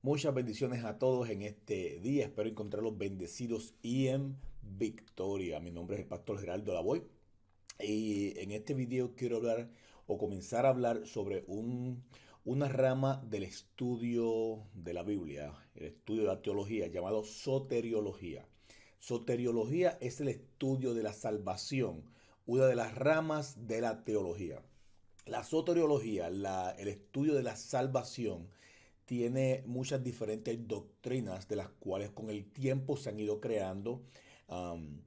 Muchas bendiciones a todos en este día. Espero encontrarlos bendecidos y en victoria. Mi nombre es el pastor Geraldo Lavoy y en este video quiero hablar o comenzar a hablar sobre una rama del estudio de la Biblia, el estudio de la teología llamado soteriología. Soteriología es el estudio de la salvación, una de las ramas de la teología. La soteriología, el estudio de la salvación, tiene muchas diferentes doctrinas de las cuales con el tiempo se han ido creando um,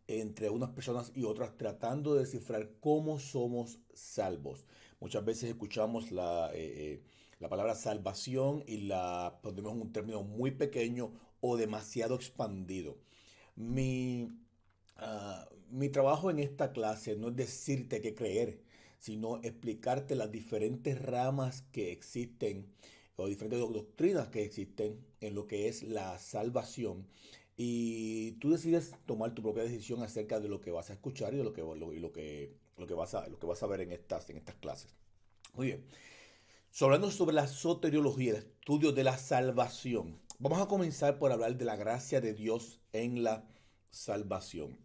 entre unas personas y otras tratando de descifrar cómo somos salvos. Muchas veces escuchamos la palabra salvación y la ponemos en un término muy pequeño o demasiado expandido. Mi, mi trabajo en esta clase no es decirte qué creer, sino explicarte las diferentes ramas que existen o diferentes doctrinas que existen en lo que es la salvación. Y tú decides tomar tu propia decisión acerca de lo que vas a escuchar y de lo que vas a ver en estas clases. Muy bien. Hablando sobre la soteriología, el estudio de la salvación, vamos a comenzar por hablar de la gracia de Dios en la salvación.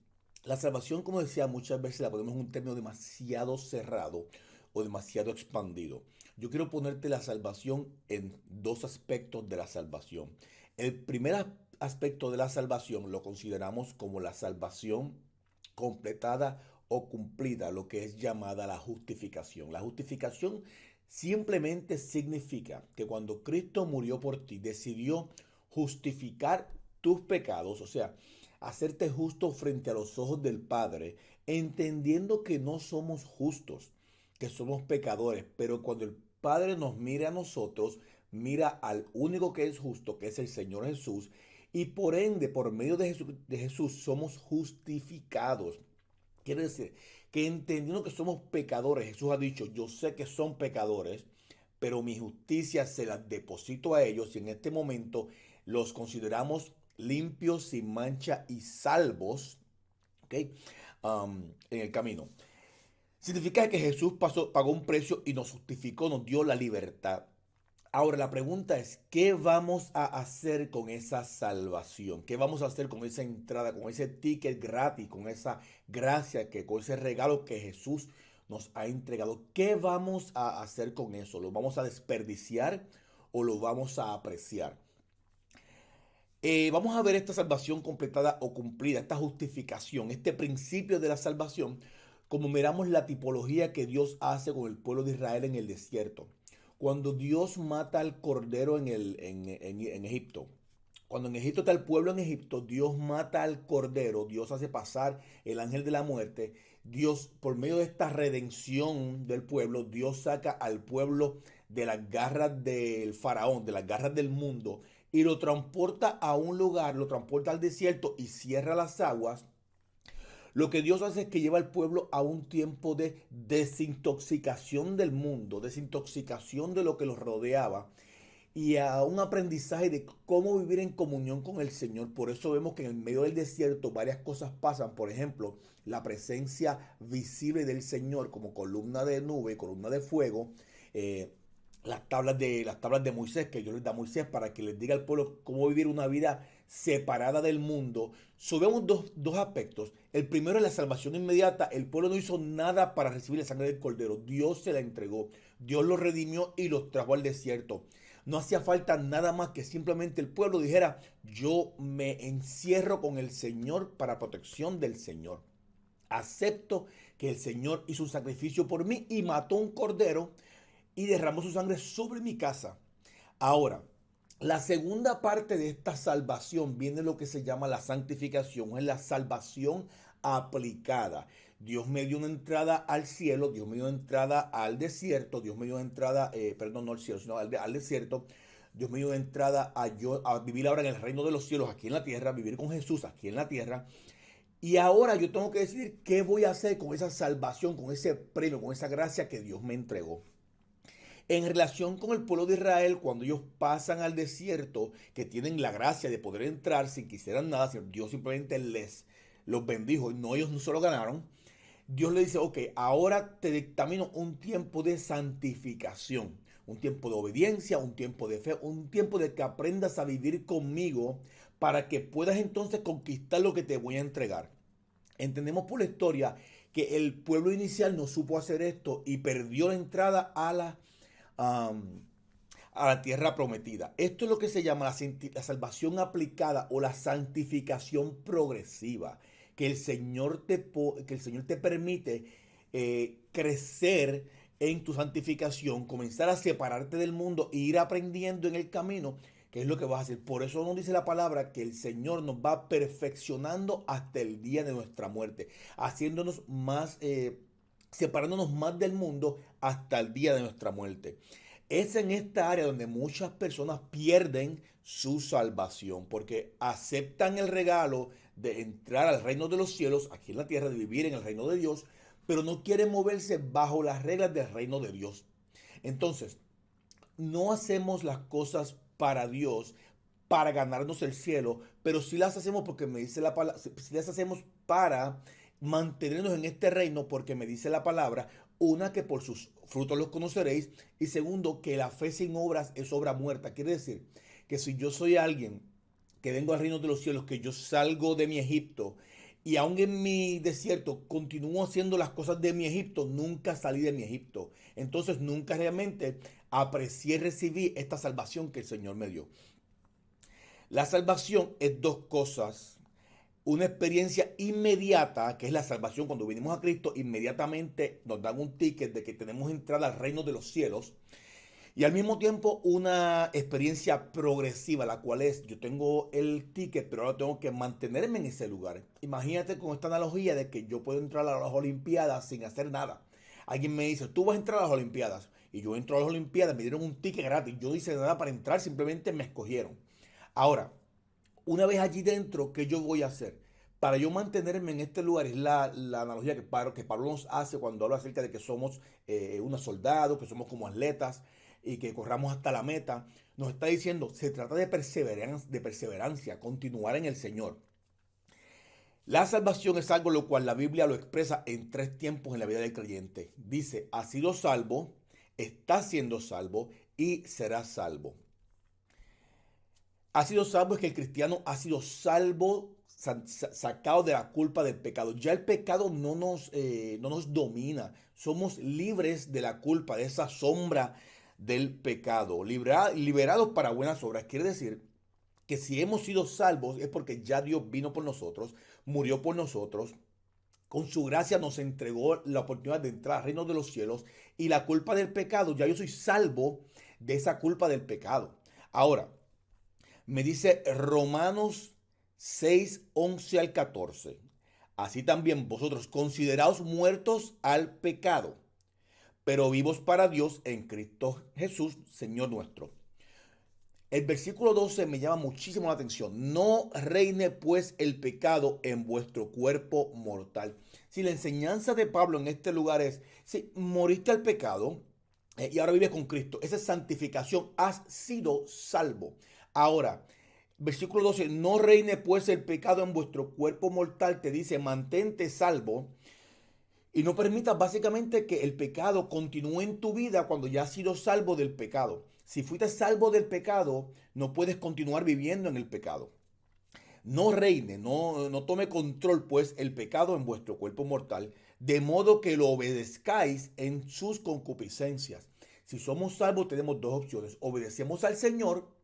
La salvación, como decía, muchas veces la ponemos en un término demasiado cerrado o demasiado expandido. Yo quiero ponerte la salvación en dos aspectos de la salvación. El primer aspecto de la salvación lo consideramos como la salvación completada o cumplida, lo que es llamada la justificación. La justificación simplemente significa que cuando Cristo murió por ti, decidió justificar tus pecados, o sea, hacerte justo frente a los ojos del Padre, entendiendo que no somos justos, que somos pecadores, pero cuando el Padre nos mira a nosotros, mira al único que es justo, que es el Señor Jesús, y por ende, por medio de Jesús somos justificados. Quiere decir que entendiendo que somos pecadores, Jesús ha dicho, yo sé que son pecadores, pero mi justicia se la deposito a ellos y en este momento los consideramos limpios, sin mancha y salvos, ¿ok? En el camino. Significa que Jesús pagó un precio y nos justificó, nos dio la libertad. Ahora la pregunta es, ¿qué vamos a hacer con esa salvación? ¿Qué vamos a hacer con esa entrada, con ese ticket gratis, con esa gracia, con ese regalo que Jesús nos ha entregado? ¿Qué vamos a hacer con eso? ¿Lo vamos a desperdiciar o lo vamos a apreciar? Vamos a ver esta salvación completada o cumplida, esta justificación, este principio de la salvación, como miramos la tipología que Dios hace con el pueblo de Israel en el desierto. Cuando Dios mata al cordero en Egipto, cuando en Egipto está el pueblo en Egipto, Dios mata al cordero, Dios hace pasar el ángel de la muerte, Dios, por medio de esta redención del pueblo, Dios saca al pueblo de las garras del faraón, de las garras del mundo, y lo transporta a un lugar, lo transporta al desierto y cierra las aguas. Lo que Dios hace es que lleva al pueblo a un tiempo de desintoxicación del mundo, desintoxicación de lo que los rodeaba y a un aprendizaje de cómo vivir en comunión con el Señor. Por eso vemos que en el medio del desierto varias cosas pasan. Por ejemplo, la presencia visible del Señor como columna de nube, columna de fuego. Las tablas de Moisés que Dios les da a Moisés para que les diga al pueblo cómo vivir una vida separada del mundo. Subimos dos aspectos. El primero es la salvación inmediata. El pueblo no hizo nada para recibir la sangre del cordero. Dios se la entregó. Dios los redimió y los trajo al desierto. No hacía falta nada más que simplemente el pueblo dijera, yo me encierro con el Señor para protección del Señor. Acepto que el Señor hizo un sacrificio por mí y mató un cordero y derramó su sangre sobre mi casa. Ahora, la segunda parte de esta salvación viene lo que se llama la santificación, es la salvación aplicada. Dios me dio una entrada al cielo, Dios me dio una entrada al desierto, Dios me dio una entrada, perdón, no al cielo, sino al desierto. Dios me dio una entrada a vivir ahora en el reino de los cielos, aquí en la tierra, vivir con Jesús aquí en la tierra. Y ahora yo tengo que decidir qué voy a hacer con esa salvación, con ese premio, con esa gracia que Dios me entregó. En relación con el pueblo de Israel, cuando ellos pasan al desierto, que tienen la gracia de poder entrar sin que hicieran nada, Dios simplemente los bendijo y no ellos no solo ganaron. Dios le dice, ok, ahora te dictamino un tiempo de santificación. un tiempo de obediencia, un tiempo de fe, un tiempo de que aprendas a vivir conmigo para que puedas entonces conquistar lo que te voy a entregar. Entendemos por la historia que el pueblo inicial no supo hacer esto y perdió la entrada um, a la tierra prometida. Esto es lo que se llama la salvación aplicada o la santificación progresiva, que que el Señor te permite crecer en tu santificación, comenzar a separarte del mundo e ir aprendiendo en el camino qué es lo que vas a hacer. Por eso nos dice la palabra que el Señor nos va perfeccionando hasta el día de nuestra muerte, haciéndonos más, separándonos más del mundo hasta el día de nuestra muerte. Es en esta área donde muchas personas pierden su salvación porque aceptan el regalo de entrar al reino de los cielos, aquí en la tierra, de vivir en el reino de Dios, pero no quieren moverse bajo las reglas del reino de Dios. Entonces, no hacemos las cosas para Dios, para ganarnos el cielo, pero sí las hacemos porque me dice la palabra, sí las hacemos para mantenernos en este reino, porque me dice la palabra, una, que por sus frutos los conoceréis, y segundo, que la fe sin obras es obra muerta. Quiere decir que si yo soy alguien que vengo al reino de los cielos, que yo salgo de mi Egipto, y aún en mi desierto continúo haciendo las cosas de mi Egipto, nunca salí de mi Egipto. Entonces nunca realmente aprecié y recibí esta salvación que el Señor me dio. La salvación es dos cosas. Una experiencia inmediata, que es la salvación. Cuando vinimos a Cristo, inmediatamente nos dan un ticket de que tenemos entrada al reino de los cielos. Y al mismo tiempo una experiencia progresiva, la cual es, yo tengo el ticket, pero ahora tengo que mantenerme en ese lugar. Imagínate con esta analogía de que yo puedo entrar a las Olimpiadas sin hacer nada. Alguien me dice, tú vas a entrar a las Olimpiadas. Y yo entro a las Olimpiadas, me dieron un ticket gratis. Yo no hice nada para entrar, simplemente me escogieron. Ahora, una vez allí dentro, ¿qué yo voy a hacer? Para yo mantenerme en este lugar, es la analogía que Pablo nos hace cuando habla acerca de que somos unos soldados, que somos como atletas y que corramos hasta la meta. Nos está diciendo, se trata de perseverancia, continuar en el Señor. La salvación es algo lo cual la Biblia lo expresa en tres tiempos en la vida del creyente. Dice, ha sido salvo, está siendo salvo y será salvo. Ha sido salvo es que el cristiano ha sido salvo, sacado de la culpa del pecado. Ya el pecado no nos domina. Somos libres de la culpa, de esa sombra del pecado. Liberados para buenas obras. Quiere decir que si hemos sido salvos es porque ya Dios vino por nosotros, murió por nosotros. Con su gracia nos entregó la oportunidad de entrar al reino de los cielos. Y la culpa del pecado, ya yo soy salvo de esa culpa del pecado. Ahora, me dice Romanos 6, 11 al 14. Así también vosotros consideraos muertos al pecado, pero vivos para Dios en Cristo Jesús, Señor nuestro. El versículo 12 me llama muchísimo la atención. No reine pues el pecado en vuestro cuerpo mortal. Si la enseñanza de Pablo en este lugar es, si moriste al pecado y ahora vives con Cristo, esa es santificación, has sido salvo. Ahora, versículo 12, no reine pues el pecado en vuestro cuerpo mortal, te dice, mantente salvo y no permitas básicamente que el pecado continúe en tu vida cuando ya has sido salvo del pecado. Si fuiste salvo del pecado, no puedes continuar viviendo en el pecado. No reine, no tome control pues el pecado en vuestro cuerpo mortal, de modo que lo obedezcáis en sus concupiscencias. Si somos salvos tenemos dos opciones, obedecemos al Señor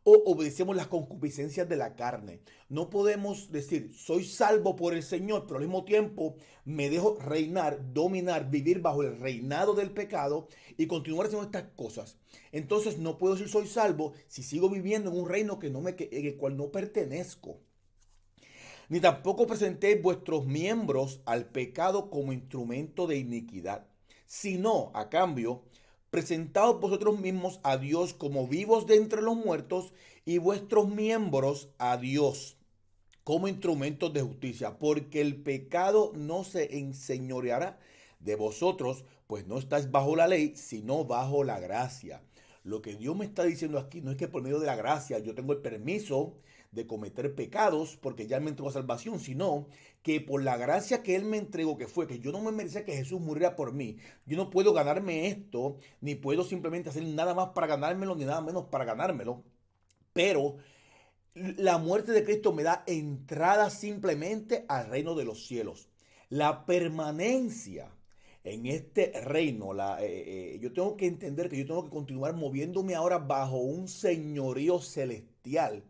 o obedecemos las concupiscencias de la carne. No podemos decir, soy salvo por el Señor, pero al mismo tiempo me dejo reinar, dominar, vivir bajo el reinado del pecado y continuar haciendo estas cosas. Entonces no puedo decir soy salvo si sigo viviendo en un reino en el cual no pertenezco. Ni tampoco presentéis vuestros miembros al pecado como instrumento de iniquidad, sino, a cambio, presentaos vosotros mismos a Dios como vivos de entre los muertos y vuestros miembros a Dios como instrumentos de justicia, porque el pecado no se enseñoreará de vosotros, pues no estáis bajo la ley, sino bajo la gracia. Lo que Dios me está diciendo aquí no es que por medio de la gracia yo tengo el permiso de cometer pecados porque ya Él me entregó salvación, sino que por la gracia que Él me entregó, que fue que yo no me merecía que Jesús muriera por mí, yo no puedo ganarme esto, ni puedo simplemente hacer nada más para ganármelo, ni nada menos para ganármelo, pero la muerte de Cristo me da entrada simplemente al reino de los cielos. La permanencia en este reino, yo tengo que entender que yo tengo que continuar moviéndome ahora bajo un señorío celestial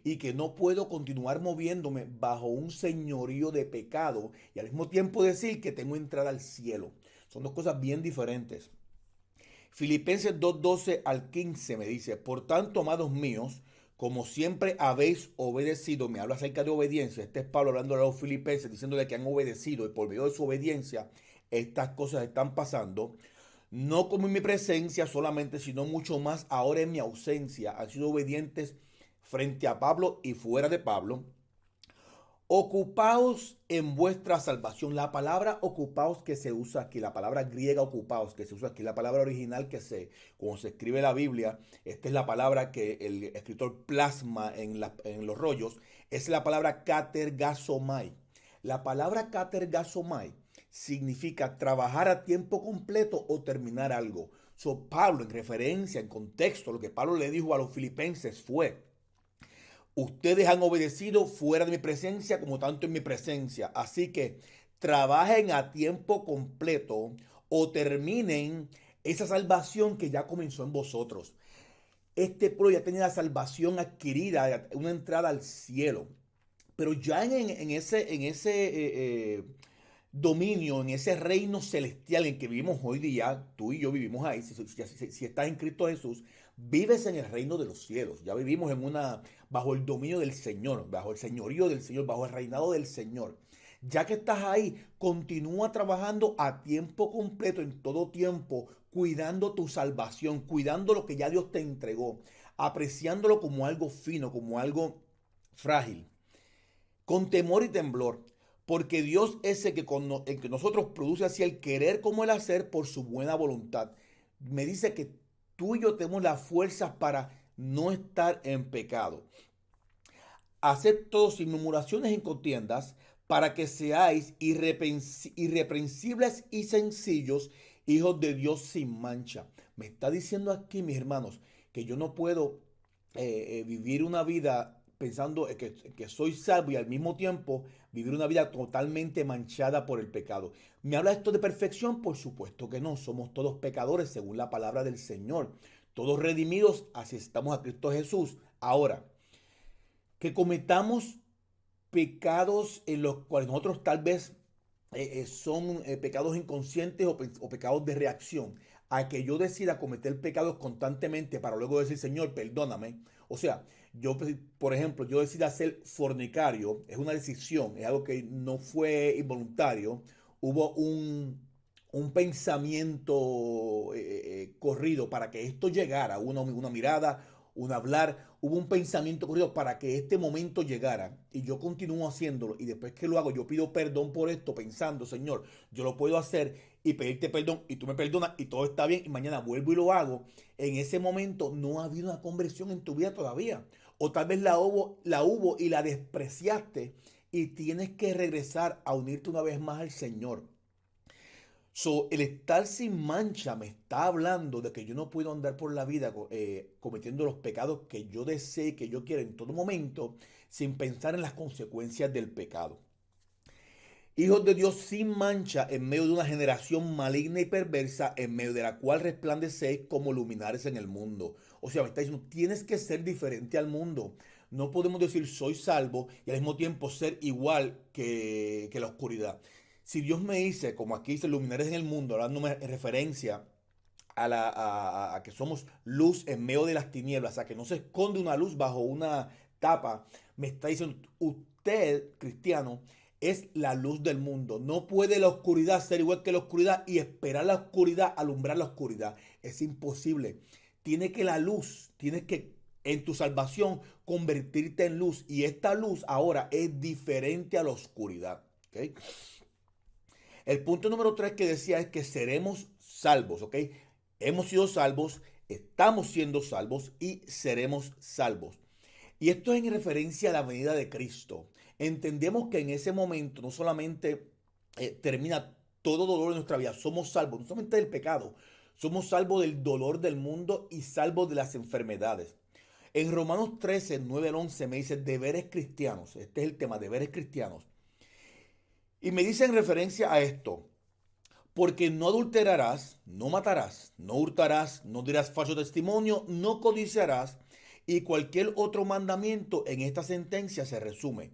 y que no puedo continuar moviéndome bajo un señorío de pecado y al mismo tiempo decir que tengo entrada al cielo. Son dos cosas bien diferentes. Filipenses 2:12 al 15 me dice, por tanto, amados míos, como siempre habéis obedecido, me habla acerca de obediencia, este es Pablo hablando a los filipenses, diciéndole que han obedecido y por medio de su obediencia estas cosas están pasando, no como en mi presencia solamente, sino mucho más ahora en mi ausencia, han sido obedientes frente a Pablo y fuera de Pablo. Ocupaos en vuestra salvación. La palabra ocupaos que se usa aquí, la palabra griega ocupaos que se usa aquí, la palabra original cuando se escribe la Biblia, esta es la palabra que el escritor plasma en los rollos, es la palabra katergasomai. La palabra katergasomai significa trabajar a tiempo completo o terminar algo. Pablo, en referencia, en contexto, lo que Pablo le dijo a los filipenses fue: ustedes han obedecido fuera de mi presencia como tanto en mi presencia. Así que trabajen a tiempo completo o terminen esa salvación que ya comenzó en vosotros. Este pueblo ya tenía la salvación adquirida, una entrada al cielo. Pero ya en ese dominio, en ese reino celestial en que vivimos hoy día, tú y yo vivimos ahí, si estás en Cristo Jesús, vives en el reino de los cielos, ya vivimos bajo el dominio del Señor, bajo el señorío del Señor, bajo el reinado del Señor. Ya que estás ahí, continúa trabajando a tiempo completo, en todo tiempo, cuidando tu salvación, cuidando lo que ya Dios te entregó, apreciándolo como algo fino, como algo frágil, con temor y temblor, porque Dios es el que nosotros produce así el querer como el hacer por su buena voluntad. Me dice que tú y yo tenemos las fuerzas para no estar en pecado. Haced todo sin murmuraciones y contiendas, para que seáis irreprensibles y sencillos, hijos de Dios sin mancha. Me está diciendo aquí, mis hermanos, que yo no puedo vivir una vida pensando que soy salvo y al mismo tiempo vivir una vida totalmente manchada por el pecado. ¿Me habla esto de perfección? Por supuesto que no. Somos todos pecadores según la palabra del Señor. Todos redimidos, así estamos a Cristo Jesús. Ahora, que cometamos pecados en los cuales nosotros tal vez son pecados inconscientes o pecados de reacción, a que yo decida cometer pecados constantemente para luego decir, Señor, perdóname. O sea, yo, por ejemplo, yo decida ser fornicario, es una decisión, es algo que no fue involuntario, hubo un pensamiento corrido para que esto llegara, una mirada, un hablar, hubo un pensamiento corrido para que este momento llegara y yo continúo haciéndolo y después que lo hago yo pido perdón por esto pensando, Señor, yo lo puedo hacer y pedirte perdón y tú me perdonas y todo está bien y mañana vuelvo y lo hago. En ese momento no ha habido una conversión en tu vida todavía, o tal vez la hubo y la despreciaste y tienes que regresar a unirte una vez más al Señor. El estar sin mancha me está hablando de que yo no puedo andar por la vida cometiendo los pecados que yo desee, que yo quiera en todo momento, sin pensar en las consecuencias del pecado. Hijos de Dios sin mancha en medio de una generación maligna y perversa, en medio de la cual resplandecéis como luminares en el mundo. O sea, me está diciendo, tienes que ser diferente al mundo. No podemos decir soy salvo y al mismo tiempo ser igual que la oscuridad. Si Dios me dice, como aquí dice, luminares en el mundo, hablándome en referencia a que somos luz en medio de las tinieblas, a que no se esconde una luz bajo una tapa, me está diciendo, usted, cristiano, es la luz del mundo. No puede la oscuridad ser igual que la oscuridad y esperar la oscuridad, alumbrar la oscuridad. Es imposible. Tiene que la luz, tienes que en tu salvación convertirte en luz. Y esta luz ahora es diferente a la oscuridad. ¿Okay? El punto número 3 que decía es que seremos salvos. ¿Ok? Hemos sido salvos, estamos siendo salvos y seremos salvos. Y esto es en referencia a la venida de Cristo. Entendemos que en ese momento no solamente termina todo dolor en nuestra vida, somos salvos, no solamente del pecado, somos salvos del dolor del mundo y salvos de las enfermedades. En Romanos 13, 9 al 11 me dice deberes cristianos. Este es el tema, deberes cristianos. Y me dice en referencia a esto, porque no adulterarás, no matarás, no hurtarás, no dirás falso testimonio, no codiciarás, y cualquier otro mandamiento en esta sentencia se resume.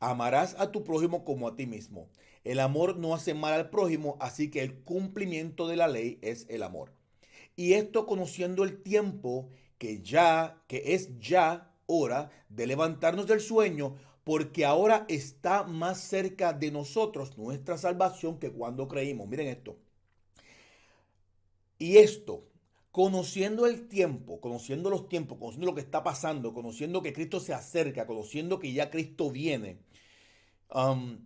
Amarás a tu prójimo como a ti mismo. El amor no hace mal al prójimo, así que el cumplimiento de la ley es el amor. Y esto conociendo el tiempo que es ya hora de levantarnos del sueño, porque ahora está más cerca de nosotros nuestra salvación que cuando creímos. Miren esto. Y esto, conociendo el tiempo, conociendo los tiempos, conociendo lo que está pasando, conociendo que Cristo se acerca, conociendo que ya Cristo viene, um,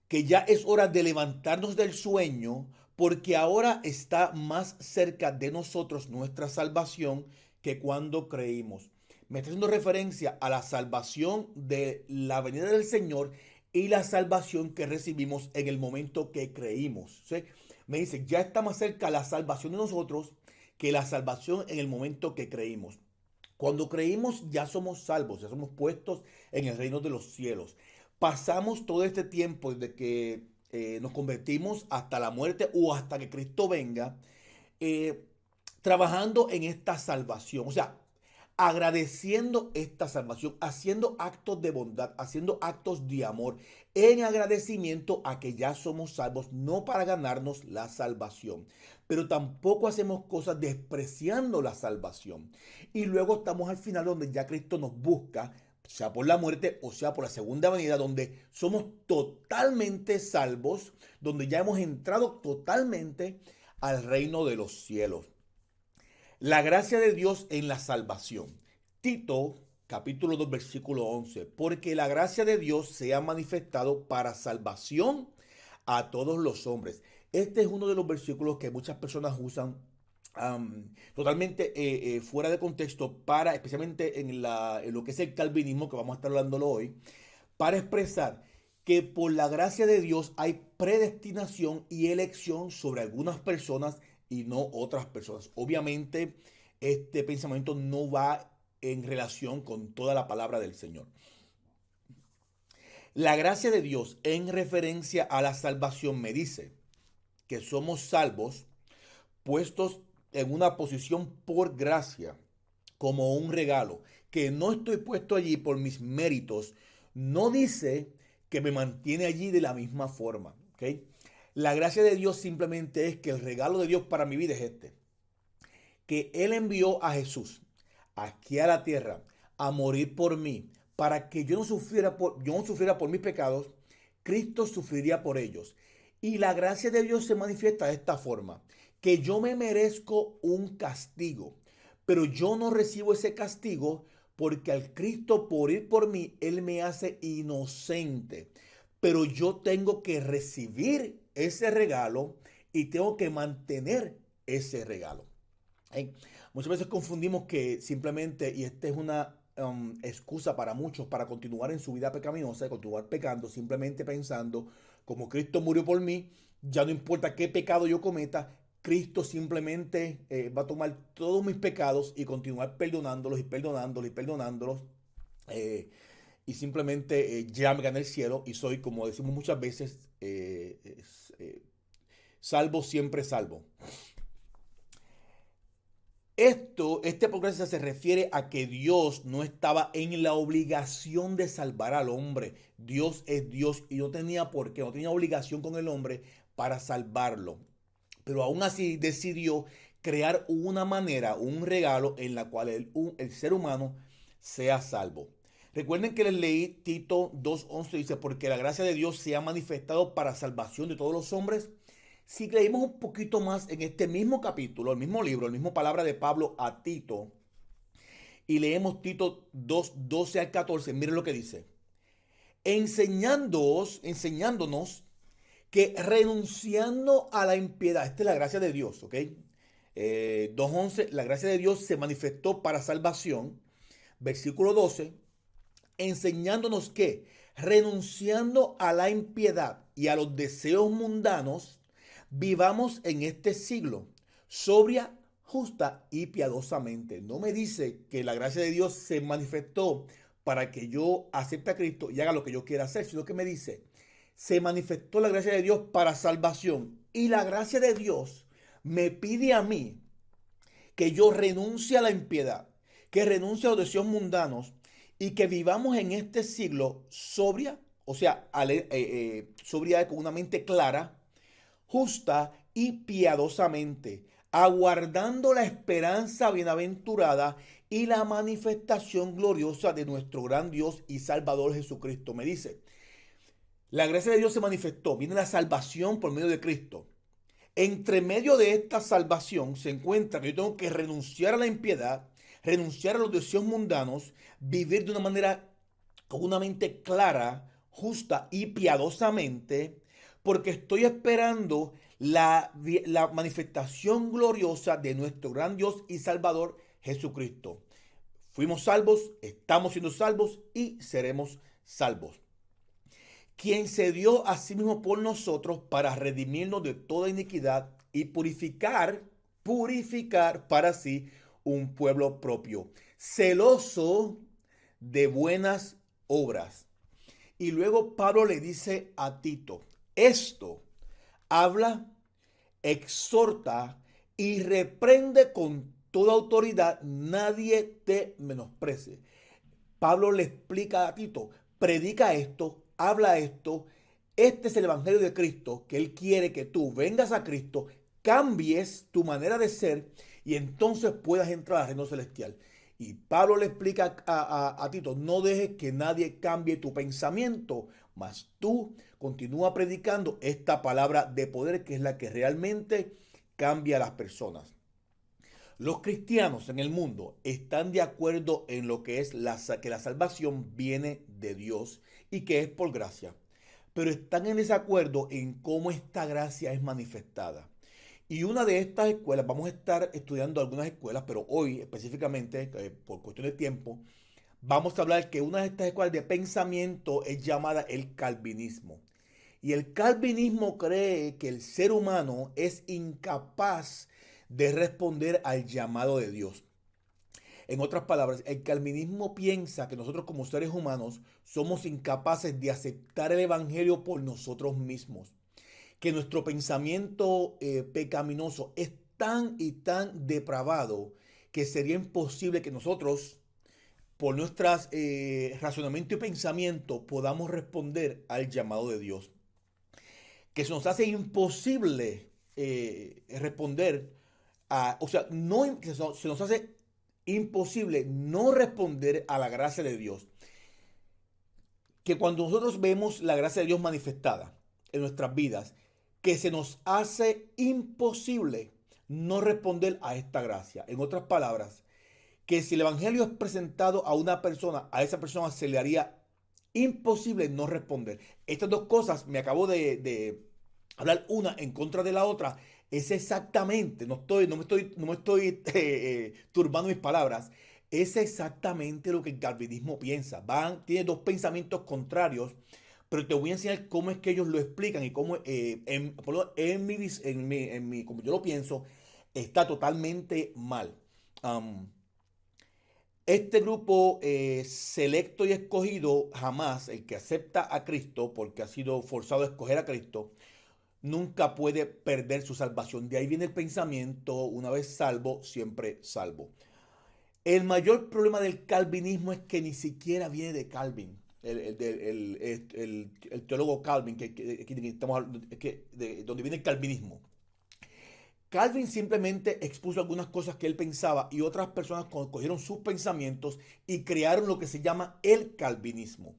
que ya es hora de levantarnos del sueño, porque ahora está más cerca de nosotros nuestra salvación que cuando creímos. Me está haciendo referencia a la salvación de la venida del Señor y la salvación que recibimos en el momento que creímos. ¿Sí? Me dice, ya está más cerca la salvación de nosotros que la salvación en el momento que creímos. Cuando creímos ya somos salvos, ya somos puestos en el reino de los cielos. Pasamos todo este tiempo desde que nos convertimos hasta la muerte o hasta que Cristo venga, eh, trabajando en esta salvación. O sea, agradeciendo esta salvación, haciendo actos de bondad, haciendo actos de amor, en agradecimiento a que ya somos salvos, no para ganarnos la salvación, pero tampoco hacemos cosas despreciando la salvación. Y luego estamos al final donde ya Cristo nos busca, sea por la muerte o sea por la segunda venida, donde somos totalmente salvos, donde ya hemos entrado totalmente al reino de los cielos. La gracia de Dios en la salvación. Tito capítulo 2 versículo 11. Porque la gracia de Dios se ha manifestado para salvación a todos los hombres. Este es uno de los versículos que muchas personas usan totalmente fuera de contexto para, especialmente en lo que es el calvinismo, que vamos a estar hablándolo hoy, para expresar que por la gracia de Dios hay predestinación y elección sobre algunas personas y no otras personas. Obviamente, este pensamiento no va en relación con toda la palabra del Señor. La gracia de Dios en referencia a la salvación me dice que somos salvos, puestos en una posición por gracia, como un regalo, que no estoy puesto allí por mis méritos, no dice que me mantiene allí de la misma forma. ¿Okay? La gracia de Dios simplemente es que el regalo de Dios para mi vida es este, que Él envió a Jesús aquí a la tierra a morir por mí, para que yo no sufriera por mis pecados, Cristo sufriría por ellos. Y la gracia de Dios se manifiesta de esta forma, que yo me merezco un castigo, pero yo no recibo ese castigo porque al Cristo por ir por mí, Él me hace inocente. Pero yo tengo que recibir ese regalo y tengo que mantener ese regalo. Muchas veces confundimos que simplemente, y esta es una excusa para muchos para continuar en su vida pecaminosa, continuar pecando, simplemente pensando, como Cristo murió por mí, ya no importa qué pecado yo cometa, Cristo simplemente va a tomar todos mis pecados y continuar perdonándolos y perdonándolos y perdonándolos. Y simplemente ya me gané el cielo y soy, como decimos muchas veces, salvo, siempre salvo. Este progreso se refiere a que Dios no estaba en la obligación de salvar al hombre. Dios es Dios y no tenía por qué, no tenía obligación con el hombre para salvarlo. Pero aún así decidió crear una manera, un regalo en la cual el ser humano sea salvo. Recuerden que les leí Tito 2:11, dice, porque la gracia de Dios se ha manifestado para salvación de todos los hombres. Si leímos un poquito más en este mismo capítulo, el mismo libro, el mismo palabra de Pablo a Tito, y leemos Tito 2:12 al 14, miren lo que dice. Enseñándonos que renunciando a la impiedad, esta es la gracia de Dios, ¿ok? 2:11, la gracia de Dios se manifestó para salvación. Versículo 12, enseñándonos que, renunciando a la impiedad y a los deseos mundanos, vivamos en este siglo, sobria, justa y piadosamente. No me dice que la gracia de Dios se manifestó para que yo acepte a Cristo y haga lo que yo quiera hacer, sino que me dice, se manifestó la gracia de Dios para salvación. Y la gracia de Dios me pide a mí que yo renuncie a la impiedad, que renuncie a los deseos mundanos y que vivamos en este siglo sobria, o sea, sobriedad con una mente clara, justa y piadosamente, aguardando la esperanza bienaventurada y la manifestación gloriosa de nuestro gran Dios y Salvador Jesucristo. Me dice, la gracia de Dios se manifestó, viene la salvación por medio de Cristo. Entre medio de esta salvación se encuentra que yo tengo que renunciar a la impiedad, renunciar a los deseos mundanos, vivir de una manera con una mente clara, justa y piadosamente, porque estoy esperando la manifestación gloriosa de nuestro gran Dios y Salvador Jesucristo. Fuimos salvos, estamos siendo salvos y seremos salvos. Quien se dio a sí mismo por nosotros para redimirnos de toda iniquidad y purificar para sí un pueblo propio, celoso de buenas obras. Y luego Pablo le dice a Tito, esto habla, exhorta y reprende con toda autoridad, nadie te menosprecie. Pablo le explica a Tito, predica esto, habla esto, este es el evangelio de Cristo, que Él quiere que tú vengas a Cristo, cambies tu manera de ser y entonces puedas entrar al reino celestial. Y Pablo le explica a Tito, no dejes que nadie cambie tu pensamiento, mas tú continúa predicando esta palabra de poder que es la que realmente cambia a las personas. Los cristianos en el mundo están de acuerdo en lo que es que la salvación viene de Dios y que es por gracia, pero están en desacuerdo en cómo esta gracia es manifestada. Y una de estas escuelas, vamos a estar estudiando algunas escuelas, pero hoy específicamente, por cuestión de tiempo, vamos a hablar que una de estas escuelas de pensamiento es llamada el calvinismo. Y el calvinismo cree que el ser humano es incapaz de responder al llamado de Dios. En otras palabras, el calvinismo piensa que nosotros como seres humanos somos incapaces de aceptar el evangelio por nosotros mismos. Que nuestro pensamiento pecaminoso es tan y tan depravado que sería imposible que nosotros, por nuestro razonamiento y pensamiento, podamos responder al llamado de Dios. Que se nos hace imposible responder o sea, no, se nos hace imposible no responder a la gracia de Dios. Que cuando nosotros vemos la gracia de Dios manifestada en nuestras vidas, que se nos hace imposible no responder a esta gracia. En otras palabras, que si el evangelio es presentado a una persona, a esa persona se le haría imposible no responder. Estas dos cosas, me acabo de hablar una en contra de la otra, es exactamente, no me estoy turbando mis palabras, es exactamente lo que el calvinismo piensa. Tiene dos pensamientos contrarios, pero te voy a enseñar cómo es que ellos lo explican y cómo, como yo lo pienso, está totalmente mal. Este grupo selecto y escogido, jamás, el que acepta a Cristo, porque ha sido forzado a escoger a Cristo, nunca puede perder su salvación. De ahí viene el pensamiento, una vez salvo, siempre salvo. El mayor problema del calvinismo es que ni siquiera viene de Calvin, el teólogo Calvin, donde viene el calvinismo. Calvin simplemente expuso algunas cosas que él pensaba y otras personas cogieron sus pensamientos y crearon lo que se llama el calvinismo.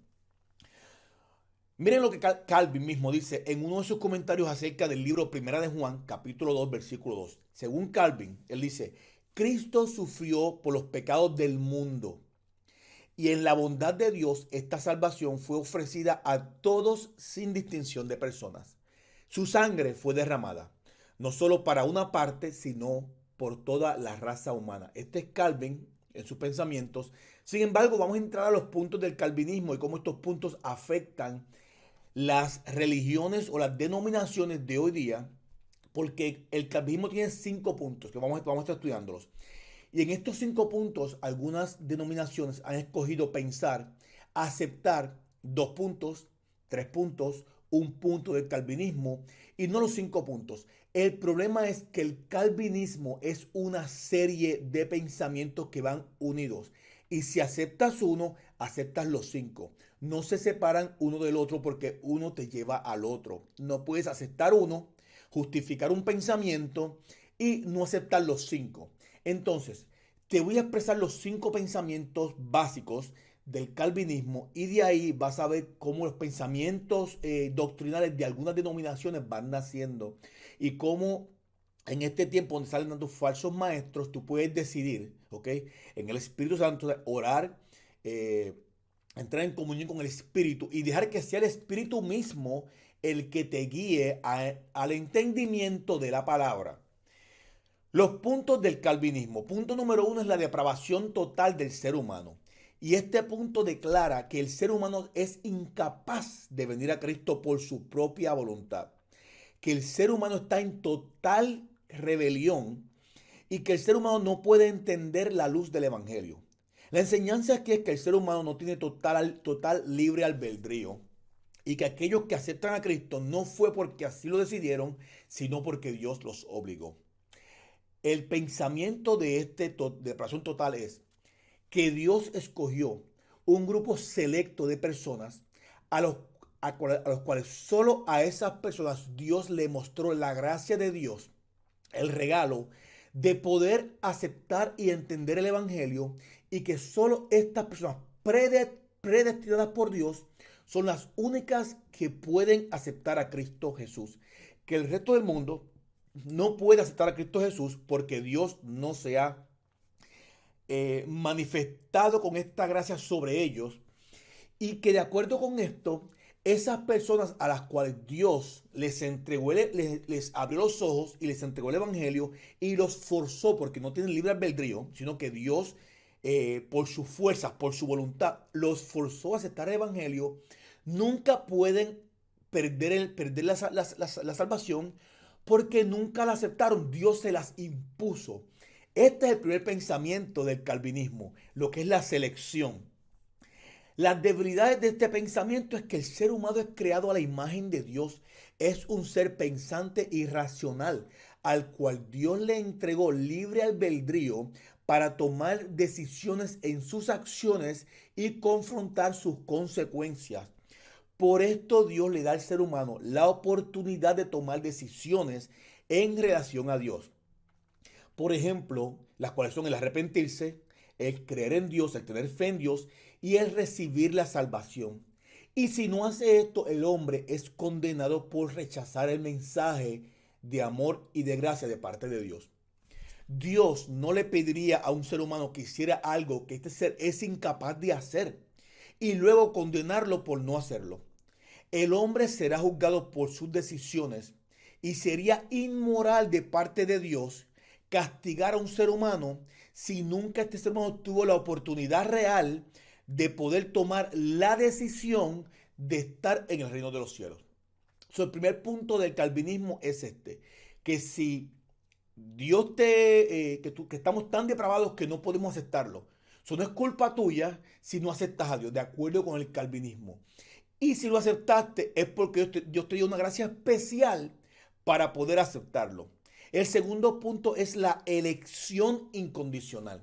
Miren lo que Calvin mismo dice en uno de sus comentarios acerca del libro Primera de Juan, capítulo 2, versículo 2. Según Calvin, él dice, Cristo sufrió por los pecados del mundo y en la bondad de Dios esta salvación fue ofrecida a todos sin distinción de personas. Su sangre fue derramada, no solo para una parte, sino por toda la raza humana. Este es Calvin en sus pensamientos. Sin embargo, vamos a entrar a los puntos del calvinismo y cómo estos puntos afectan las religiones o las denominaciones de hoy día, porque el calvinismo tiene 5 puntos que vamos a estar estudiándolos. Y en estos 5 puntos, algunas denominaciones han escogido pensar, aceptar 2 puntos, 3 puntos, 1 punto del calvinismo y no los 5 puntos. El problema es que el calvinismo es una serie de pensamientos que van unidos. Y si aceptas uno, aceptas los 5. No se separan uno del otro porque uno te lleva al otro. No puedes aceptar uno, justificar un pensamiento y no aceptar los 5. Entonces, te voy a expresar los 5 pensamientos básicos del calvinismo y de ahí vas a ver cómo los pensamientos doctrinales de algunas denominaciones van naciendo y cómo en este tiempo donde salen dando falsos maestros, tú puedes decidir, ¿ok? En el Espíritu Santo, orar, eh, entrar en comunión con el Espíritu y dejar que sea el Espíritu mismo el que te guíe al entendimiento de la palabra. Los puntos del calvinismo. Punto número 1 es la depravación total del ser humano. Y este punto declara que el ser humano es incapaz de venir a Cristo por su propia voluntad. Que el ser humano está en total rebelión y que el ser humano no puede entender la luz del Evangelio. La enseñanza aquí es que el ser humano no tiene total libre albedrío y que aquellos que aceptan a Cristo no fue porque así lo decidieron, sino porque Dios los obligó. El pensamiento de depravación total es que Dios escogió un grupo selecto de personas a los, a los cuales solo a esas personas Dios le mostró la gracia de Dios, el regalo de poder aceptar y entender el Evangelio y que solo estas personas predestinadas por Dios son las únicas que pueden aceptar a Cristo Jesús. Que el resto del mundo no puede aceptar a Cristo Jesús porque Dios no se ha manifestado con esta gracia sobre ellos y que de acuerdo con esto, esas personas a las cuales Dios les entregó, les abrió los ojos y les entregó el Evangelio y los forzó porque no tienen libre albedrío, sino que Dios por sus fuerzas, por su voluntad, los forzó a aceptar el Evangelio, nunca pueden perder la salvación porque nunca la aceptaron. Dios se las impuso. Este es el primer pensamiento del calvinismo, lo que es la selección. Las debilidades de este pensamiento es que el ser humano es creado a la imagen de Dios. Es un ser pensante y racional, al cual Dios le entregó libre albedrío para tomar decisiones en sus acciones y confrontar sus consecuencias. Por esto Dios le da al ser humano la oportunidad de tomar decisiones en relación a Dios. Por ejemplo, las cuales son el arrepentirse, el creer en Dios, el tener fe en Dios y el recibir la salvación. Y si no hace esto, el hombre es condenado por rechazar el mensaje de amor y de gracia de parte de Dios. Dios no le pediría a un ser humano que hiciera algo que este ser es incapaz de hacer y luego condenarlo por no hacerlo. El hombre será juzgado por sus decisiones y sería inmoral de parte de Dios castigar a un ser humano si nunca este ser humano tuvo la oportunidad real de poder tomar la decisión de estar en el reino de los cielos. El primer punto del calvinismo es este, que si Dios que estamos tan depravados que no podemos aceptarlo. Eso no es culpa tuya si no aceptas a Dios, de acuerdo con el calvinismo. Y si lo aceptaste es porque Dios te dio una gracia especial para poder aceptarlo. El segundo punto es la elección incondicional.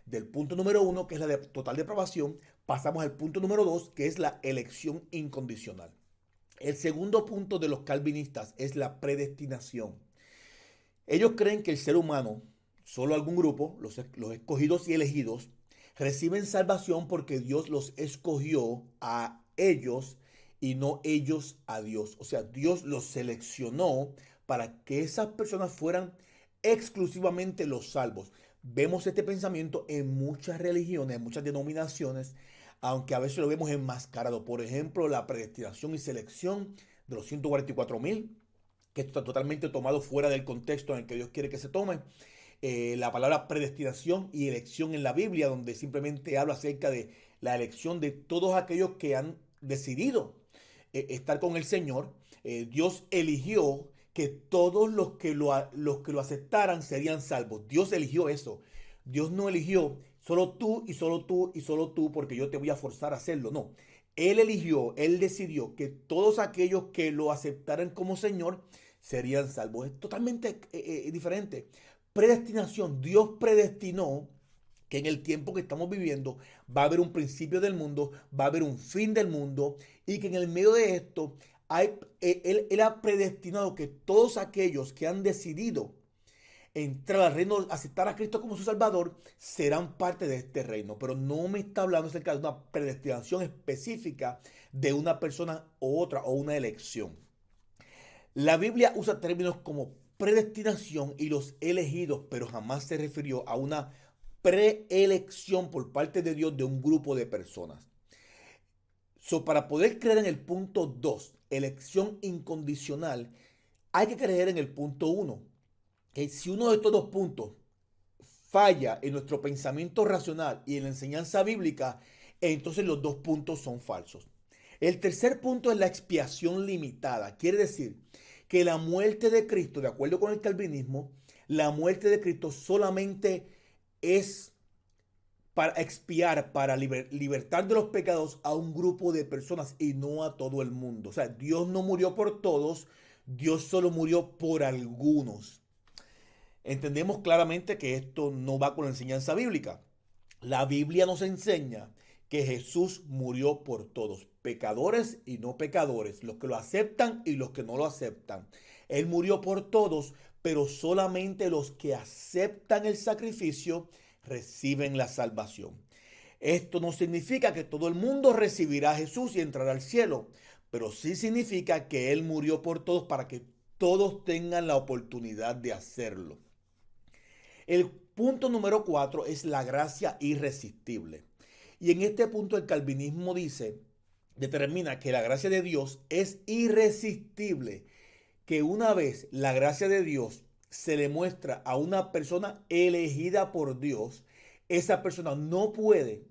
Del punto número 1, que es la de total depravación, pasamos al punto número 2, que es la elección incondicional. El segundo punto de los calvinistas es la predestinación. Ellos creen que el ser humano, solo algún grupo, los escogidos y elegidos, reciben salvación porque Dios los escogió a ellos y no ellos a Dios. O sea, Dios los seleccionó para que esas personas fueran exclusivamente los salvos. Vemos este pensamiento en muchas religiones, en muchas denominaciones, aunque a veces lo vemos enmascarado. Por ejemplo, la predestinación y selección de los 144,000, que está totalmente tomado fuera del contexto en el que Dios quiere que se tome. la palabra predestinación y elección en la Biblia, donde simplemente habla acerca de la elección de todos aquellos que han decidido estar con el Señor. Dios eligió que todos los que lo aceptaran serían salvos. Dios eligió eso. Dios no eligió solo tú y solo tú y solo tú porque yo te voy a forzar a hacerlo. No. Él eligió, él decidió que todos aquellos que lo aceptaran como Señor serían salvos. Es totalmente diferente. Predestinación. Dios predestinó que en el tiempo que estamos viviendo va a haber un principio del mundo, va a haber un fin del mundo y que en el medio de esto él ha predestinado que todos aquellos que han decidido entrar al reino, aceptar a Cristo como su Salvador, serán parte de este reino. Pero no me está hablando acerca de una predestinación específica de una persona u otra o una elección. La Biblia usa términos como predestinación y los elegidos, pero jamás se refirió a una preelección por parte de Dios de un grupo de personas. Para poder creer en el punto 2, elección incondicional, hay que creer en el punto 1. Que si uno de estos dos puntos falla en nuestro pensamiento racional y en la enseñanza bíblica, entonces los dos puntos son falsos. El tercer punto es la expiación limitada. Quiere decir que la muerte de Cristo, de acuerdo con el calvinismo, la muerte de Cristo solamente es para expiar, para libertar de los pecados a un grupo de personas y no a todo el mundo. O sea, Dios no murió por todos, Dios solo murió por algunos. Entendemos claramente que esto no va con la enseñanza bíblica. La Biblia nos enseña que Jesús murió por todos, pecadores y no pecadores, los que lo aceptan y los que no lo aceptan. Él murió por todos, pero solamente los que aceptan el sacrificio reciben la salvación. Esto no significa que todo el mundo recibirá a Jesús y entrará al cielo, pero sí significa que Él murió por todos para que todos tengan la oportunidad de hacerlo. El punto número 4 es la gracia irresistible. Y en este punto el calvinismo determina que la gracia de Dios es irresistible, que una vez la gracia de Dios se le muestra a una persona elegida por Dios, esa persona no puede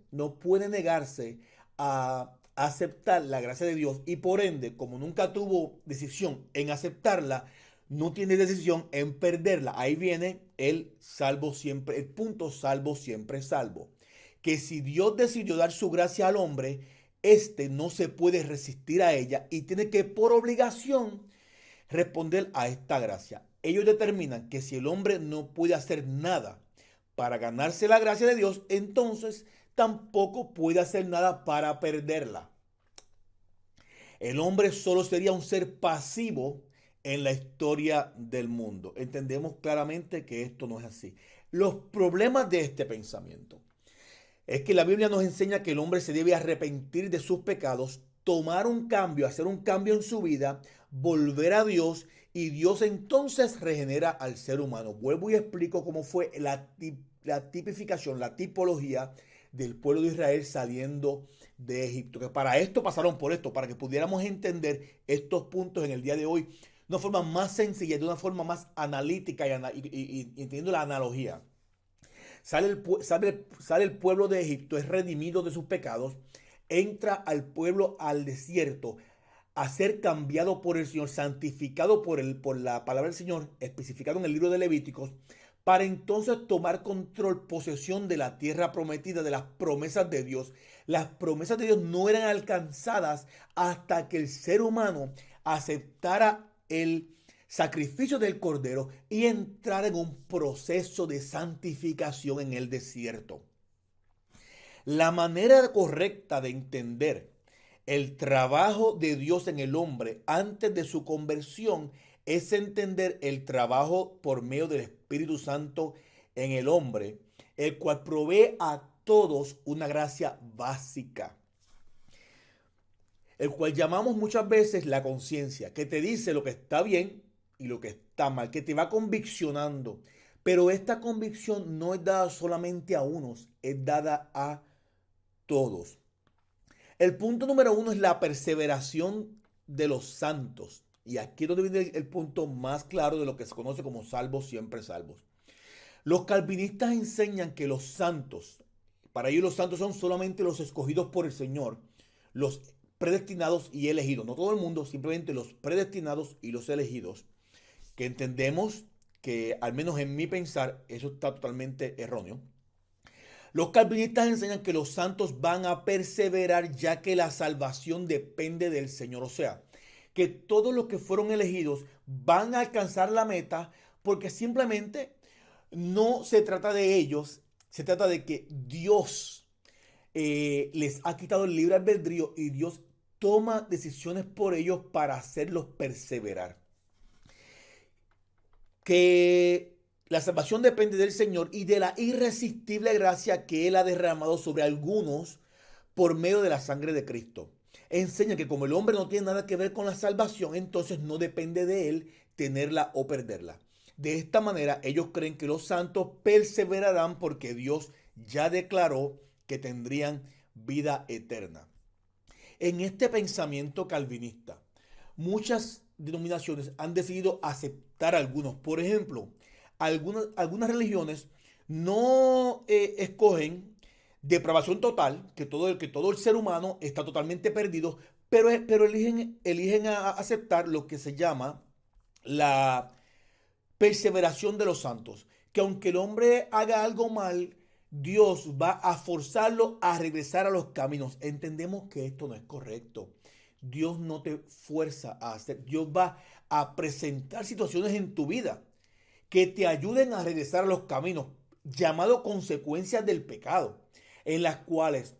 negarse a aceptar la gracia de Dios y por ende, como nunca tuvo decisión en aceptarla, no tiene decisión en perderla. Ahí viene el salvo siempre, el punto salvo siempre salvo. Que si Dios decidió dar su gracia al hombre, éste no se puede resistir a ella y tiene que por obligación responder a esta gracia. Ellos determinan que si el hombre no puede hacer nada para ganarse la gracia de Dios, entonces tampoco puede hacer nada para perderla. El hombre solo sería un ser pasivo en la historia del mundo. Entendemos claramente que esto no es así. Los problemas de este pensamiento es que la Biblia nos enseña que el hombre se debe arrepentir de sus pecados, tomar un cambio, hacer un cambio en su vida, volver a Dios y Dios entonces regenera al ser humano. Vuelvo y explico cómo fue la tipificación, la tipología del pueblo de Israel saliendo de Egipto. Que para esto pasaron por esto, para que pudiéramos entender estos puntos en el día de hoy de una forma más sencilla, de una forma más analítica y entendiendo la analogía. Sale el pueblo de Egipto, es redimido de sus pecados, entra al pueblo al desierto a ser cambiado por el Señor, santificado por la palabra del Señor, especificado en el libro de Levíticos, para entonces tomar control, posesión de la tierra prometida, de las promesas de Dios. Las promesas de Dios no eran alcanzadas hasta que el ser humano aceptara el sacrificio del cordero y entrar en un proceso de santificación en el desierto. La manera correcta de entender el trabajo de Dios en el hombre antes de su conversión es entender el trabajo por medio del Espíritu Santo en el hombre, el cual provee a todos una gracia básica, el cual llamamos muchas veces la conciencia, que te dice lo que está bien y lo que está mal, que te va conviccionando. Pero esta convicción no es dada solamente a unos, es dada a todos. El punto número 1 es la perseveración de los santos. Y aquí es donde viene el punto más claro de lo que se conoce como salvos siempre salvos. Los calvinistas enseñan que los santos, para ellos los santos son solamente los escogidos por el Señor, los predestinados y elegidos. No todo el mundo, simplemente los predestinados y los elegidos, que entendemos que, al menos en mi pensar, eso está totalmente erróneo. Los calvinistas enseñan que los santos van a perseverar ya que la salvación depende del Señor. O sea, que todos los que fueron elegidos van a alcanzar la meta porque simplemente no se trata de ellos, se trata de que Dios les ha quitado el libre albedrío y Dios toma decisiones por ellos para hacerlos perseverar. Que la salvación depende del Señor y de la irresistible gracia que Él ha derramado sobre algunos por medio de la sangre de Cristo. Enseña que como el hombre no tiene nada que ver con la salvación, entonces no depende de él tenerla o perderla. De esta manera, ellos creen que los santos perseverarán porque Dios ya declaró que tendrían vida eterna. En este pensamiento calvinista, muchas denominaciones han decidido aceptar algunos. Por ejemplo, algunas religiones no escogen depravación total, que todo el ser humano está totalmente perdido, pero eligen aceptar lo que se llama la perseveración de los santos, que aunque el hombre haga algo mal, Dios va a forzarlo a regresar a los caminos. Entendemos que esto no es correcto. Dios no te fuerza a hacer. Dios va a presentar situaciones en tu vida que te ayuden a regresar a los caminos, llamado consecuencias del pecado, en las cuales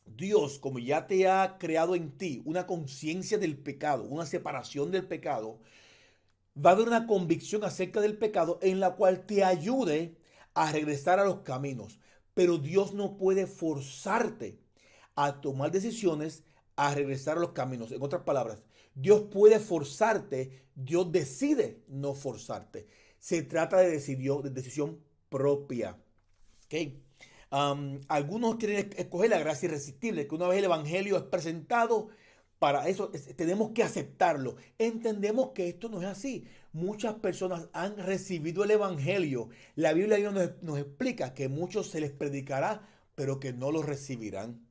Dios, como ya te ha creado en ti una conciencia del pecado, una separación del pecado, va a haber una convicción acerca del pecado en la cual te ayude a regresar a los caminos. Pero Dios no puede forzarte a tomar decisiones, a regresar a los caminos. En otras palabras, Dios puede forzarte, Dios decide no forzarte. Se trata de decisión propia. ¿Okay? Algunos quieren escoger la gracia irresistible, que una vez el evangelio es presentado, para eso tenemos que aceptarlo. Entendemos que esto no es así. Muchas personas han recibido el evangelio. La Biblia nos explica que muchos se les predicará, pero que no lo recibirán.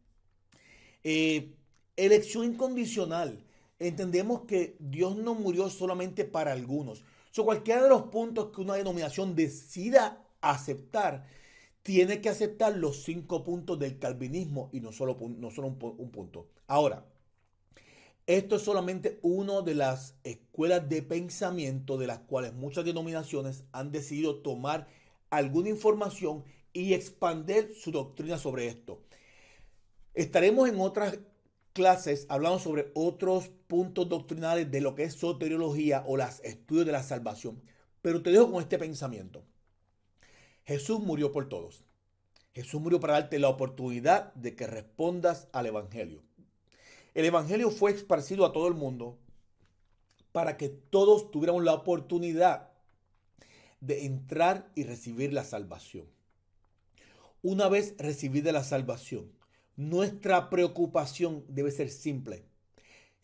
Elección incondicional. Entendemos que Dios no murió solamente para algunos. Cualquiera de los puntos que una denominación decida aceptar, tiene que aceptar los 5 puntos del calvinismo y no solo un punto. Ahora, esto es solamente una de las escuelas de pensamiento de las cuales muchas denominaciones han decidido tomar alguna información y expandir su doctrina sobre esto. Estaremos en otras clases hablando sobre otros puntos doctrinales de lo que es soteriología o los estudios de la salvación. Pero te dejo con este pensamiento. Jesús murió por todos. Jesús murió para darte la oportunidad de que respondas al evangelio. El evangelio fue esparcido a todo el mundo para que todos tuviéramos la oportunidad de entrar y recibir la salvación. Una vez recibida la salvación, nuestra preocupación debe ser simple.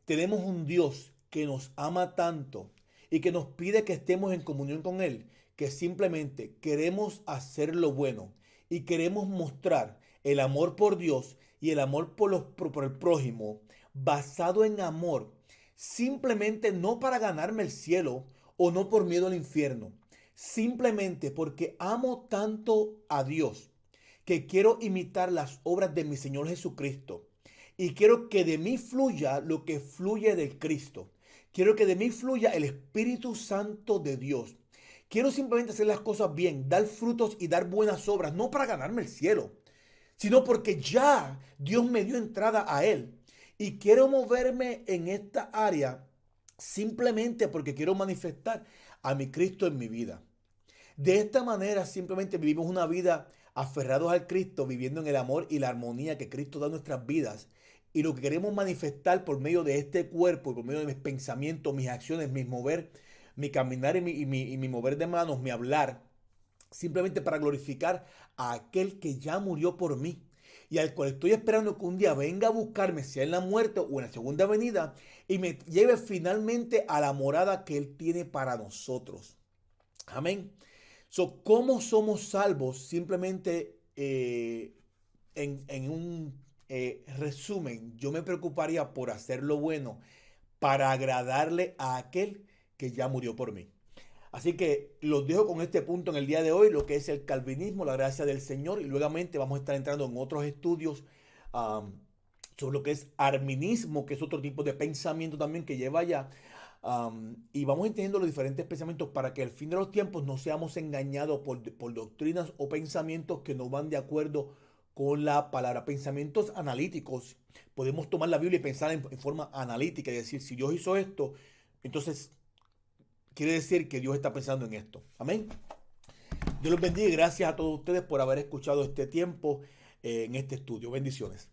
Tenemos un Dios que nos ama tanto y que nos pide que estemos en comunión con Él, que simplemente queremos hacer lo bueno y queremos mostrar el amor por Dios y el amor por el prójimo, basado en amor, simplemente no para ganarme el cielo o no por miedo al infierno, simplemente porque amo tanto a Dios que quiero imitar las obras de mi Señor Jesucristo y quiero que de mí fluya lo que fluye del Cristo. Quiero que de mí fluya el Espíritu Santo de Dios. Quiero simplemente hacer las cosas bien, dar frutos y dar buenas obras, no para ganarme el cielo, sino porque ya Dios me dio entrada a Él. Y quiero moverme en esta área simplemente porque quiero manifestar a mi Cristo en mi vida. De esta manera simplemente vivimos una vida aferrados al Cristo, viviendo en el amor y la armonía que Cristo da en nuestras vidas. Y lo que queremos manifestar por medio de este cuerpo, por medio de mis pensamientos, mis acciones, mis mover, mi caminar y mi mover de manos, mi hablar, simplemente para glorificar a aquel que ya murió por mí y al cual estoy esperando que un día venga a buscarme, sea en la muerte o en la segunda venida, y me lleve finalmente a la morada que Él tiene para nosotros. Amén. ¿Cómo somos salvos? Simplemente en un resumen, yo me preocuparía por hacer lo bueno para agradarle a aquel que ya murió por mí. Así que los dejo con este punto en el día de hoy, lo que es el calvinismo, la gracia del Señor, y luego vamos a estar entrando en otros estudios um, sobre lo que es arminismo, que es otro tipo de pensamiento también que lleva allá. Y vamos entendiendo los diferentes pensamientos para que al fin de los tiempos no seamos engañados por doctrinas o pensamientos que no van de acuerdo con la palabra. Pensamientos analíticos. Podemos tomar la Biblia y pensar en forma analítica y decir, si Dios hizo esto, entonces quiere decir que Dios está pensando en esto. Amén. Dios los bendiga y gracias a todos ustedes por haber escuchado este tiempo en este estudio. Bendiciones.